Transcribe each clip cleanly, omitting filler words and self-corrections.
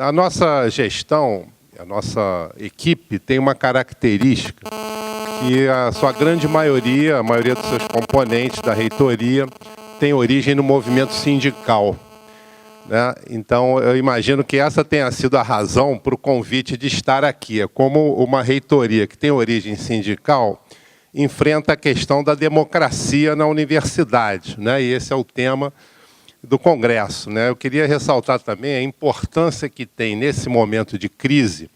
A nossa gestão, a nossa equipe tem uma característica que a sua grande maioria, a maioria dos seus componentes da reitoria, tem origem no movimento sindical, né? Então, eu imagino que essa tenha sido a razão para o convite de estar aqui. É como uma reitoria que tem origem sindical enfrenta a questão da democracia na universidade, né? E esse é o tema do Congresso, né? Eu queria ressaltar também a importância que tem nesse momento de crise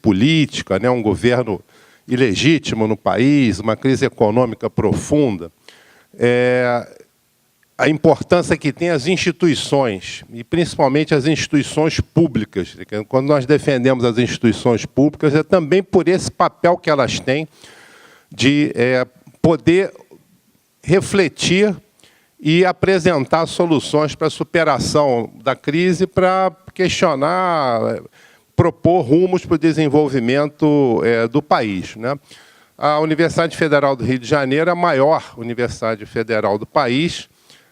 política, né? Um governo ilegítimo no país, uma crise econômica profunda, a importância que tem as instituições, e principalmente as instituições públicas. Quando nós defendemos as instituições públicas, é também por esse papel que elas têm de poder refletir e apresentar soluções para a superação da crise, para questionar, propor rumos para o desenvolvimento do país, né? A Universidade Federal do Rio de Janeiro é a maior universidade federal do país.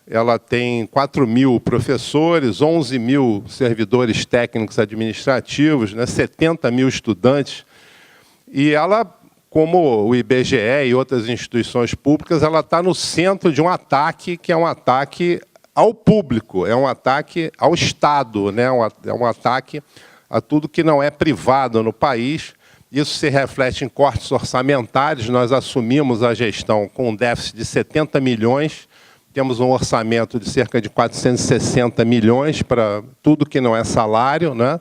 Ela tem 4.000 professores, 11.000 servidores técnicos administrativos, né, 70.000 estudantes. E ela, como o IBGE e outras instituições públicas, ela está no centro de um ataque que é um ataque ao público, é um ataque ao Estado, né, é um ataque a tudo que não é privado no país. Isso se reflete em cortes orçamentários. Nós assumimos a gestão com um déficit de 70 milhões, temos um orçamento de cerca de 460 milhões para tudo que não é salário, né?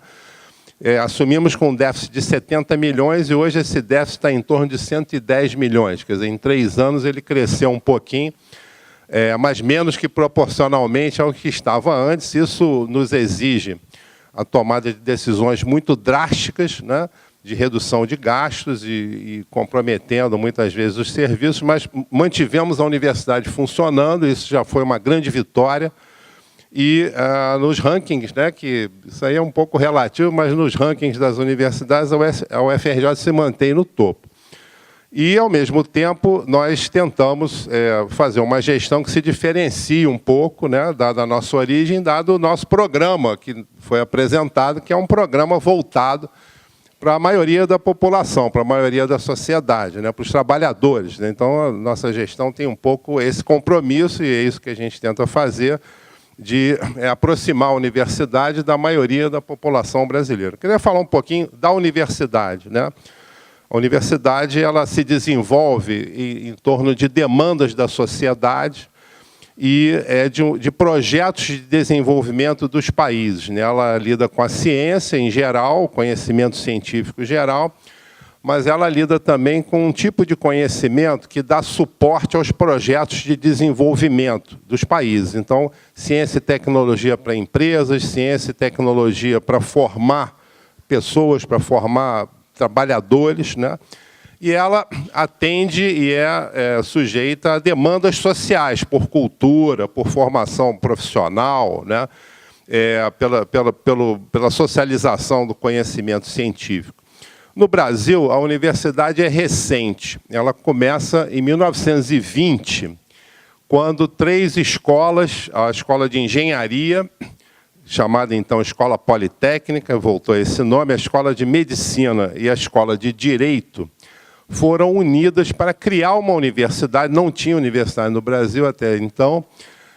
Assumimos com um déficit de 70 milhões e hoje esse déficit está em torno de 110 milhões. Quer dizer, em 3 anos ele cresceu um pouquinho, mas menos que proporcionalmente ao que estava antes. Isso nos exige a tomada de decisões muito drásticas, né, de redução de gastos e comprometendo muitas vezes os serviços, mas mantivemos a universidade funcionando, isso já foi uma grande vitória. E nos rankings, né, que isso aí é um pouco relativo, mas nos rankings das universidades a UFRJ se mantém no topo. E, ao mesmo tempo, nós tentamos fazer uma gestão que se diferencie um pouco, né, dada a nossa origem, dado o nosso programa que foi apresentado, que é um programa voltado para a maioria da população, para a maioria da sociedade, né, para os trabalhadores, né? Então, a nossa gestão tem um pouco esse compromisso, e é isso que a gente tenta fazer, de aproximar a universidade da maioria da população brasileira. Eu queria falar um pouquinho da universidade, né? A universidade ela se desenvolve em torno de demandas da sociedade e de projetos de desenvolvimento dos países, né? Ela lida com a ciência em geral, conhecimento científico geral, mas ela lida também com um tipo de conhecimento que dá suporte aos projetos de desenvolvimento dos países. Então, ciência e tecnologia para empresas, ciência e tecnologia para formar pessoas, para formar trabalhadores, né? E ela atende e é sujeita a demandas sociais, por cultura, por formação profissional, né? Pela socialização do conhecimento científico. No Brasil, a universidade é recente. Ela começa em 1920, quando 3 escolas, a Escola de Engenharia, chamada então Escola Politécnica, voltou a esse nome, a Escola de Medicina e a Escola de Direito, foram unidas para criar uma universidade. Não tinha universidade no Brasil até então,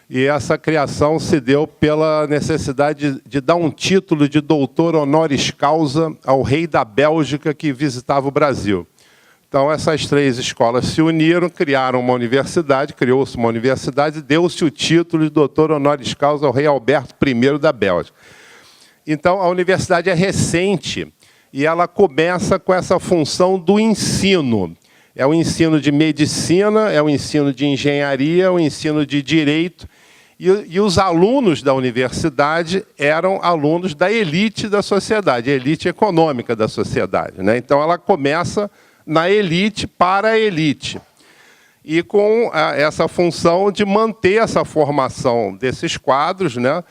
e essa criação se deu pela necessidade de dar um título de doutor honoris causa ao rei da Bélgica que visitava o Brasil. Então, essas 3 escolas se uniram, criaram uma universidade, criou-se uma universidade e deu-se o título de doutor honoris causa ao rei Alberto I da Bélgica. Então, a universidade é recente e ela começa com essa função do ensino. É o ensino de medicina, é o ensino de engenharia, é o ensino de direito. E os alunos da universidade eram alunos da elite da sociedade, a elite econômica da sociedade, né? Então, ela começa na elite para a elite. E com essa função de manter essa formação desses quadros, né,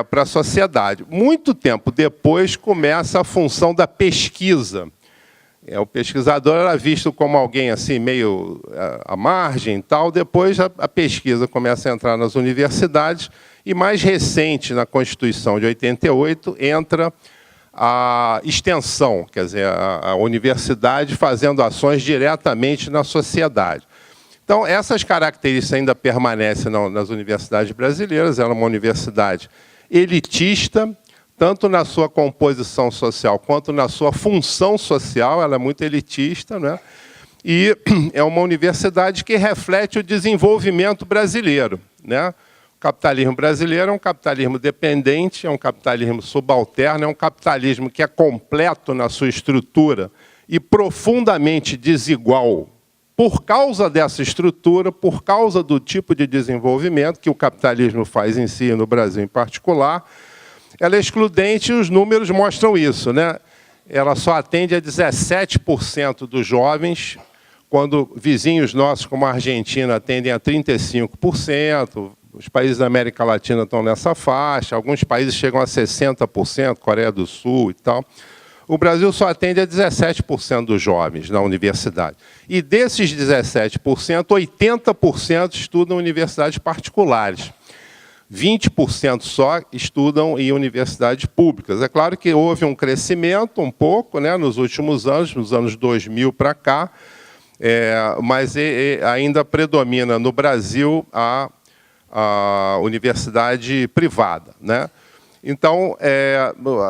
para a sociedade. Muito tempo depois começa a função da pesquisa. O pesquisador era visto como alguém assim meio à margem, tal. Depois a pesquisa começa a entrar nas universidades e, mais recente, na Constituição de 88, entra a extensão, quer dizer, a universidade fazendo ações diretamente na sociedade. Então, essas características ainda permanecem nas universidades brasileiras. Ela é uma universidade elitista, tanto na sua composição social quanto na sua função social. Ela é muito elitista, né? E é uma universidade que reflete o desenvolvimento brasileiro, né? O capitalismo brasileiro é um capitalismo dependente, é um capitalismo subalterno, é um capitalismo que é completo na sua estrutura e profundamente desigual por causa dessa estrutura, por causa do tipo de desenvolvimento que o capitalismo faz em si, no Brasil em particular. Ela é excludente e os números mostram isso, né? Ela só atende a 17% dos jovens, quando vizinhos nossos, como a Argentina, atendem a 35%, os países da América Latina estão nessa faixa, alguns países chegam a 60%, Coreia do Sul e tal. O Brasil só atende a 17% dos jovens na universidade. E desses 17%, 80% estudam em universidades particulares. 20% só estudam em universidades públicas. É claro que houve um crescimento um pouco, né, nos últimos anos, nos anos 2000 para cá, mas ainda predomina no Brasil a universidade privada, né? Então,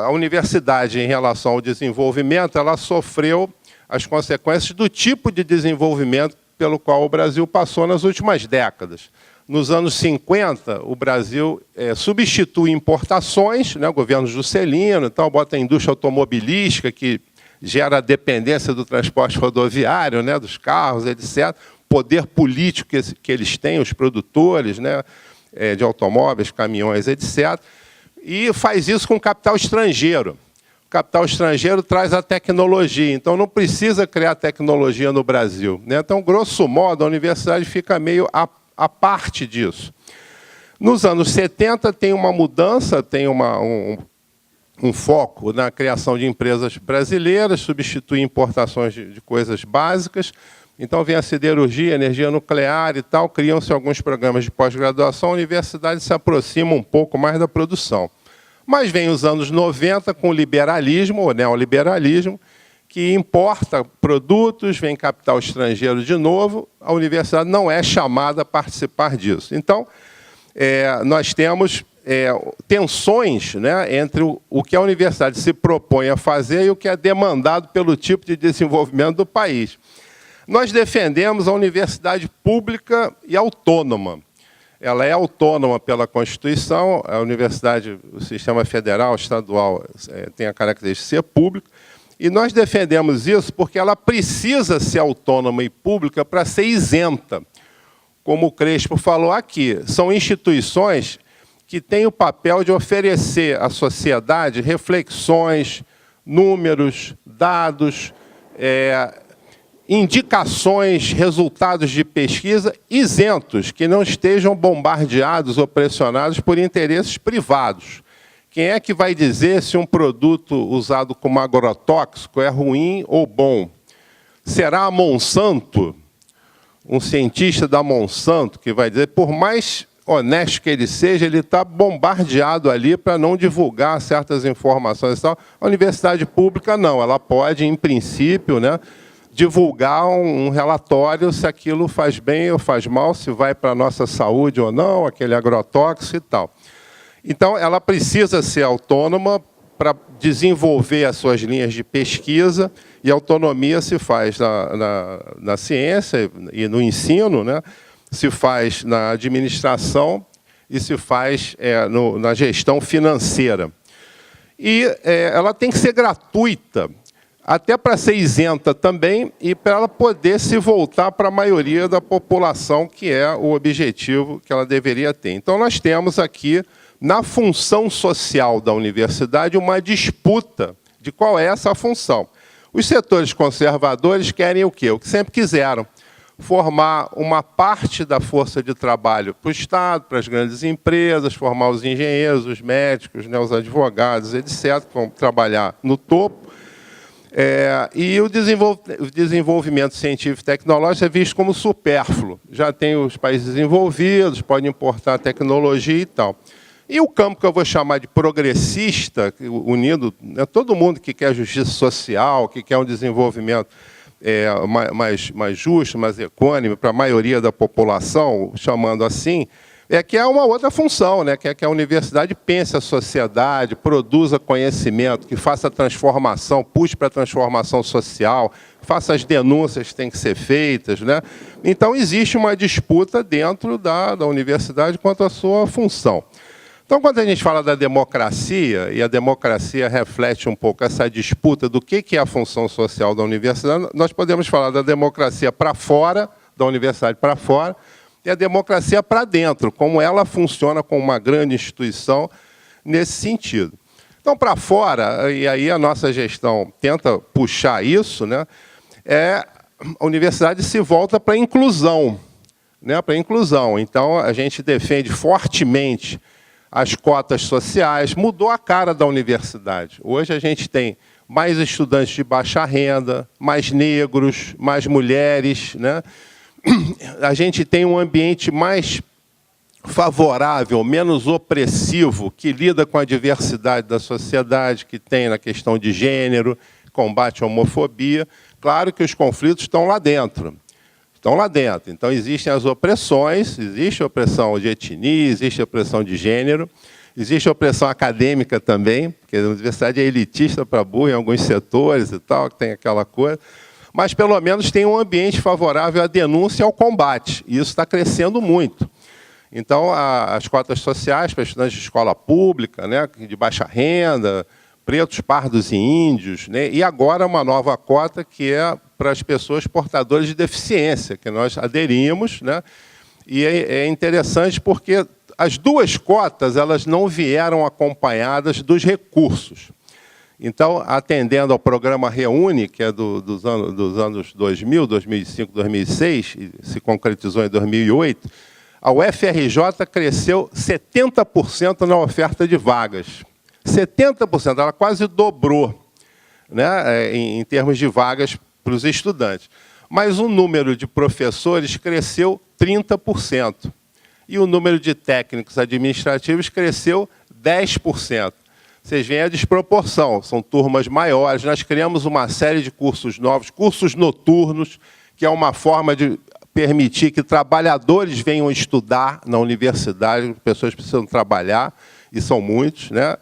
a universidade, em relação ao desenvolvimento, ela sofreu as consequências do tipo de desenvolvimento pelo qual o Brasil passou nas últimas décadas. Nos anos 50, o Brasil substitui importações, né, o governo Juscelino, então, bota a indústria automobilística, que gera a dependência do transporte rodoviário, né, dos carros, etc. Poder político que eles têm, os produtores, né, de automóveis, caminhões, etc. E faz isso com capital estrangeiro. O capital estrangeiro traz a tecnologia, então não precisa criar tecnologia no Brasil, né? Então, grosso modo, a universidade fica meio à parte disso. Nos anos 70 tem uma mudança, tem um foco na criação de empresas brasileiras, substitui importações de coisas básicas. Então, vem a siderurgia, a energia nuclear e tal, criam-se alguns programas de pós-graduação, a universidade se aproxima um pouco mais da produção. Mas vem os anos 90 com o liberalismo, o neoliberalismo, que importa produtos, vem capital estrangeiro de novo, a universidade não é chamada a participar disso. Então, nós temos tensões, né, entre o que a universidade se propõe a fazer e o que é demandado pelo tipo de desenvolvimento do país. Nós defendemos a universidade pública e autônoma. Ela é autônoma pela Constituição, a universidade, o sistema federal, estadual, tem a característica de ser público, e nós defendemos isso porque ela precisa ser autônoma e pública para ser isenta. Como o Crespo falou aqui, são instituições que têm o papel de oferecer à sociedade reflexões, números, dados, indicações, resultados de pesquisa isentos, que não estejam bombardeados ou pressionados por interesses privados. Quem é que vai dizer se um produto usado como agrotóxico é ruim ou bom? Será a Monsanto, um cientista da Monsanto, que vai dizer, por mais honesto que ele seja, ele está bombardeado ali para não divulgar certas informações e tal. A universidade pública não, ela pode, em princípio, né, divulgar um relatório se aquilo faz bem ou faz mal, se vai para a nossa saúde ou não, aquele agrotóxico e tal. Então, ela precisa ser autônoma para desenvolver as suas linhas de pesquisa, e a autonomia se faz na ciência e no ensino, né? Se faz na administração e se faz na gestão financeira. E ela tem que ser gratuita, até para ser isenta também, e para ela poder se voltar para a maioria da população, que é o objetivo que ela deveria ter. Então, nós temos aqui, na função social da universidade, uma disputa de qual é essa função. Os setores conservadores querem o quê? O que sempre quiseram: formar uma parte da força de trabalho para o Estado, para as grandes empresas, formar os engenheiros, os médicos, né, os advogados, etc., que vão trabalhar no topo. E o desenvolvimento científico e tecnológico é visto como supérfluo. Já tem os países desenvolvidos, pode importar tecnologia e tal. E o campo que eu vou chamar de progressista, unindo, né, todo mundo que quer justiça social, que quer um desenvolvimento mais justo, mais equânime para a maioria da população, chamando assim, que é uma outra função, né? Que é que a universidade pense a sociedade, produza conhecimento, que faça a transformação, puxe para a transformação social, faça as denúncias que têm que ser feitas, né? Então, existe uma disputa dentro da universidade quanto à sua função. Então, quando a gente fala da democracia, e a democracia reflete um pouco essa disputa do que é a função social da universidade, nós podemos falar da democracia para fora, da universidade para fora, e a democracia para dentro, como ela funciona como uma grande instituição nesse sentido. Então, para fora, e aí a nossa gestão tenta puxar isso, né, a universidade se volta para a inclusão. Né, para a inclusão. Então, a gente defende fortemente as cotas sociais, mudou a cara da universidade. Hoje a gente tem mais estudantes de baixa renda, mais negros, mais mulheres, né? A gente tem um ambiente mais favorável, menos opressivo, que lida com a diversidade da sociedade, que tem na questão de gênero, combate à homofobia. Claro que os conflitos estão lá dentro. Estão lá dentro. Então, existem as opressões, existe a opressão de etnia, existe a opressão de gênero, existe a opressão acadêmica também, porque a universidade é elitista para burro em alguns setores e tal, que tem aquela coisa. Mas, pelo menos, tem um ambiente favorável à denúncia e ao combate. E isso está crescendo muito. Então, as cotas sociais para estudantes de escola pública, né, de baixa renda, pretos, pardos e índios, né, e agora uma nova cota que é para as pessoas portadoras de deficiência, que nós aderimos, né, e é interessante porque as duas cotas elas não vieram acompanhadas dos recursos. Então, atendendo ao programa Reúne, que é dos anos 2000, 2005, 2006, e se concretizou em 2008, a UFRJ cresceu 70% na oferta de vagas. 70%, ela quase dobrou, né, em termos de vagas para os estudantes. Mas o número de professores cresceu 30%. E o número de técnicos administrativos cresceu 10%. Vocês veem a desproporção, são turmas maiores. Nós criamos uma série de cursos novos, cursos noturnos, que é uma forma de permitir que trabalhadores venham estudar na universidade, pessoas precisam trabalhar, e são muitos, né?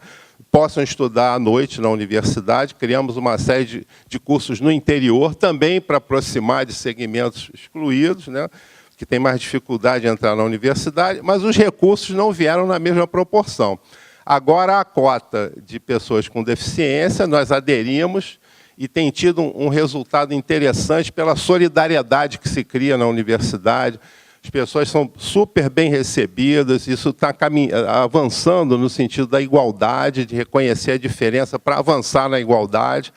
Possam estudar à noite na universidade. Criamos uma série de cursos no interior, também para aproximar de segmentos excluídos, né? Que têm mais dificuldade de entrar na universidade, mas os recursos não vieram na mesma proporção. Agora, a cota de pessoas com deficiência, nós aderimos e tem tido um resultado interessante pela solidariedade que se cria na universidade. As pessoas são super bem recebidas, isso está avançando no sentido da igualdade, de reconhecer a diferença para avançar na igualdade,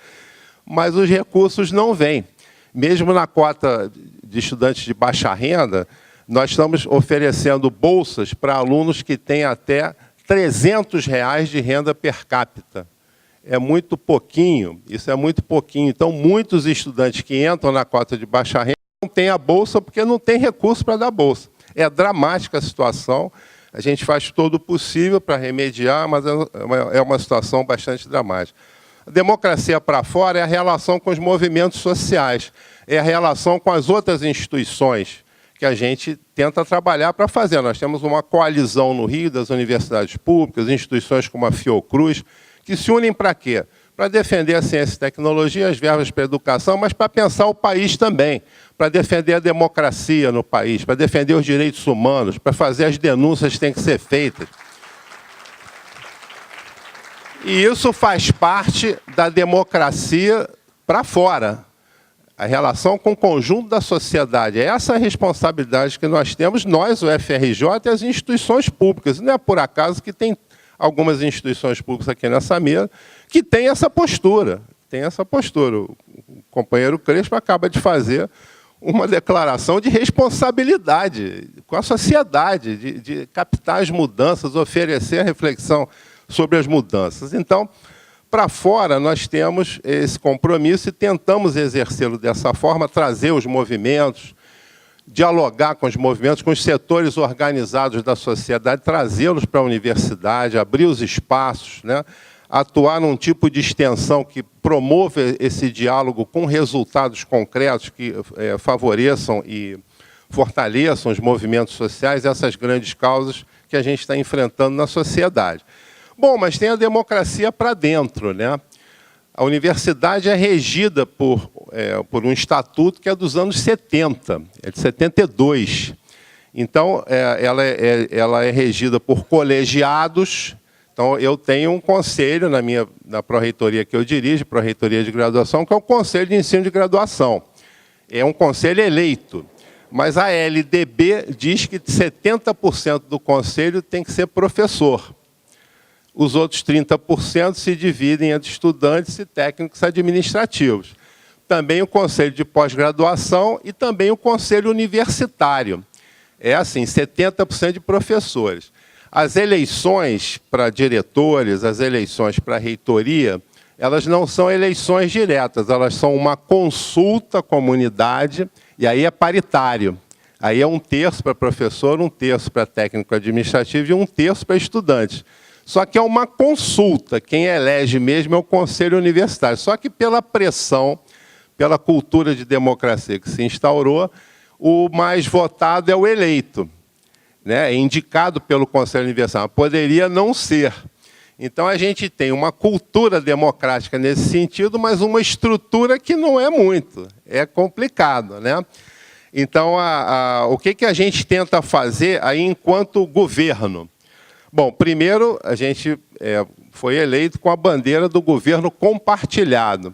mas os recursos não vêm. Mesmo na cota de estudantes de baixa renda, nós estamos oferecendo bolsas para alunos que têm até R$300 de renda per capita. É muito pouquinho, isso é muito pouquinho. Então, muitos estudantes que entram na cota de baixa renda não têm a bolsa porque não tem recurso para dar bolsa. É dramática a situação, a gente faz todo o possível para remediar, mas é uma situação bastante dramática. A democracia para fora é a relação com os movimentos sociais, é a relação com as outras instituições que a gente tenta trabalhar para fazer. Nós temos uma coalizão no Rio das universidades públicas, instituições como a Fiocruz, que se unem para quê? Para defender a ciência e tecnologia, as verbas para a educação, mas para pensar o país também, para defender a democracia no país, para defender os direitos humanos, para fazer as denúncias que têm que ser feitas. E isso faz parte da democracia para fora. A relação com o conjunto da sociedade. É essa a responsabilidade que nós temos, nós, o FRJ, e as instituições públicas. Não é por acaso que tem algumas instituições públicas aqui nessa mesa que têm essa postura. Tem essa postura. O companheiro Crespo acaba de fazer uma declaração de responsabilidade com a sociedade, de captar as mudanças, oferecer a reflexão sobre as mudanças. Então, Para fora, nós temos esse compromisso e tentamos exercê-lo dessa forma, trazer os movimentos, dialogar com os movimentos, com os setores organizados da sociedade, trazê-los para a universidade, abrir os espaços, né? Atuar num tipo de extensão que promova esse diálogo com resultados concretos que favoreçam e fortaleçam os movimentos sociais, essas grandes causas que a gente está enfrentando na sociedade. Bom, mas tem a democracia para dentro, né? A universidade é regida por um estatuto que é dos anos 70, é de 72. Então, ela é regida por colegiados. Então, eu tenho um conselho na pró-reitoria que eu dirijo, pró-reitoria de graduação, que é o Conselho de Ensino de Graduação. É um conselho eleito, mas a LDB diz que 70% do conselho tem que ser professor. Os outros 30% se dividem entre estudantes e técnicos administrativos. Também o conselho de pós-graduação e também o conselho universitário. É assim, 70% de professores. As eleições para diretores, as eleições para reitoria, elas não são eleições diretas, elas são uma consulta à comunidade, e aí é paritário. Aí é 1/3 para professor, 1/3 para técnico administrativo e 1/3 para estudantes. Só que é uma consulta, quem elege mesmo é o Conselho Universitário. Só que pela pressão, pela cultura de democracia que se instaurou, o mais votado é o eleito, né? É indicado pelo Conselho Universitário, poderia não ser. Então, a gente tem uma cultura democrática nesse sentido, mas uma estrutura que não é muito, é complicado, né? Então, o que a gente tenta fazer aí enquanto governo? Bom, primeiro, a gente foi eleito com a bandeira do governo compartilhado.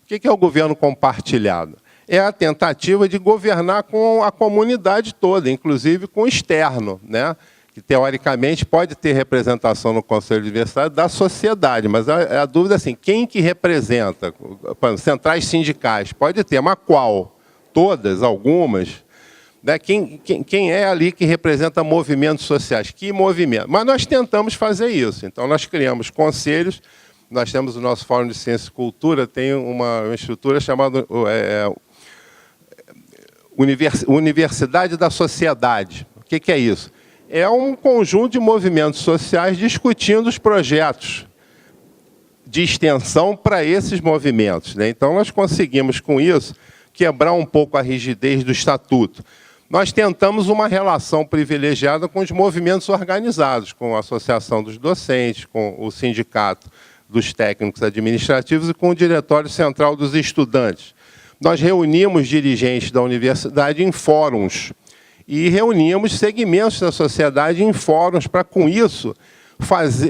O que é o governo compartilhado? É a tentativa de governar com a comunidade toda, inclusive com o externo, né? Que, teoricamente, pode ter representação no Conselho Universitário da sociedade, mas a dúvida é assim, quem que representa? Centrais sindicais, pode ter, mas qual? Todas? Algumas? Né? Quem é ali que representa movimentos sociais? Que movimento? Mas nós tentamos fazer isso. Então, nós criamos conselhos, nós temos o nosso Fórum de Ciência e Cultura, tem uma estrutura chamada Universidade da Sociedade. O que é isso? É um conjunto de movimentos sociais discutindo os projetos de extensão para esses movimentos, né? Então, nós conseguimos, com isso, quebrar um pouco a rigidez do Estatuto. Nós tentamos uma relação privilegiada com os movimentos organizados, com a Associação dos Docentes, com o Sindicato dos Técnicos Administrativos e com o Diretório Central dos Estudantes. Nós reunimos dirigentes da universidade em fóruns e reunimos segmentos da sociedade em fóruns para, com isso,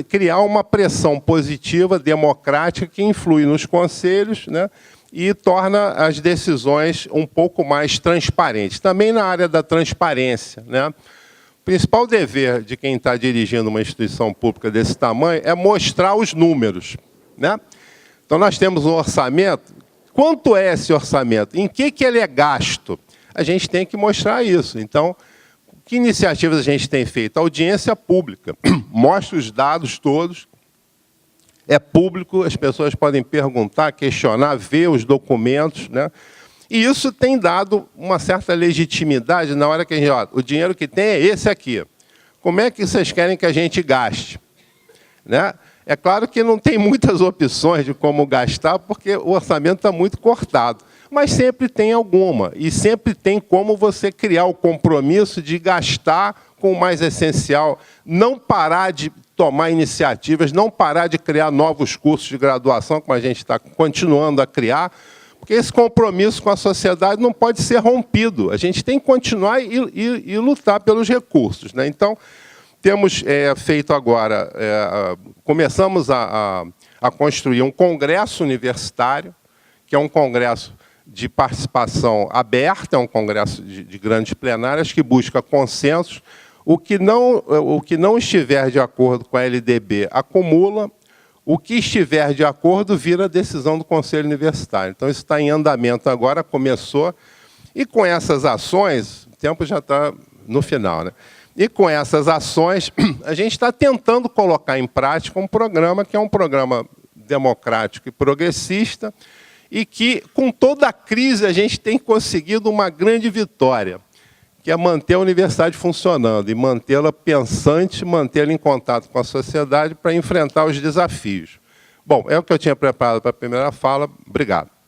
criar uma pressão positiva, democrática, que influi nos conselhos, né, e torna as decisões um pouco mais transparentes. Também na área da transparência, né? O principal dever de quem está dirigindo uma instituição pública desse tamanho é mostrar os números, né? Então, nós temos um orçamento. Quanto é esse orçamento? Em que ele é gasto? A gente tem que mostrar isso. Então, que iniciativas a gente tem feito? Audiência pública. Mostra os dados todos. É público, as pessoas podem perguntar, questionar, ver os documentos, né? E isso tem dado uma certa legitimidade na hora que a gente... Ó, o dinheiro que tem é esse aqui. Como é que vocês querem que a gente gaste? Né? É claro que não tem muitas opções de como gastar, porque o orçamento está muito cortado. Mas sempre tem alguma. E sempre tem como você criar o compromisso de gastar com o mais essencial, não parar de tomar iniciativas, não parar de criar novos cursos de graduação, como a gente está continuando a criar, porque esse compromisso com a sociedade não pode ser rompido. A gente tem que continuar e lutar pelos recursos, né? Então, temos feito agora, começamos a construir um congresso universitário, que é um congresso de participação aberta, é um congresso de grandes plenárias que busca consensos. O que não estiver de acordo com a LDB acumula, o que estiver de acordo vira decisão do Conselho Universitário. Então, isso está em andamento agora, começou, e com essas ações, o tempo já está no final, né? E com essas ações, a gente está tentando colocar em prática um programa que é um programa democrático e progressista, e que, com toda a crise, a gente tem conseguido uma grande vitória, que é manter a universidade funcionando e mantê-la pensante, mantê-la em contato com a sociedade para enfrentar os desafios. Bom, é o que eu tinha preparado para a primeira fala. Obrigado.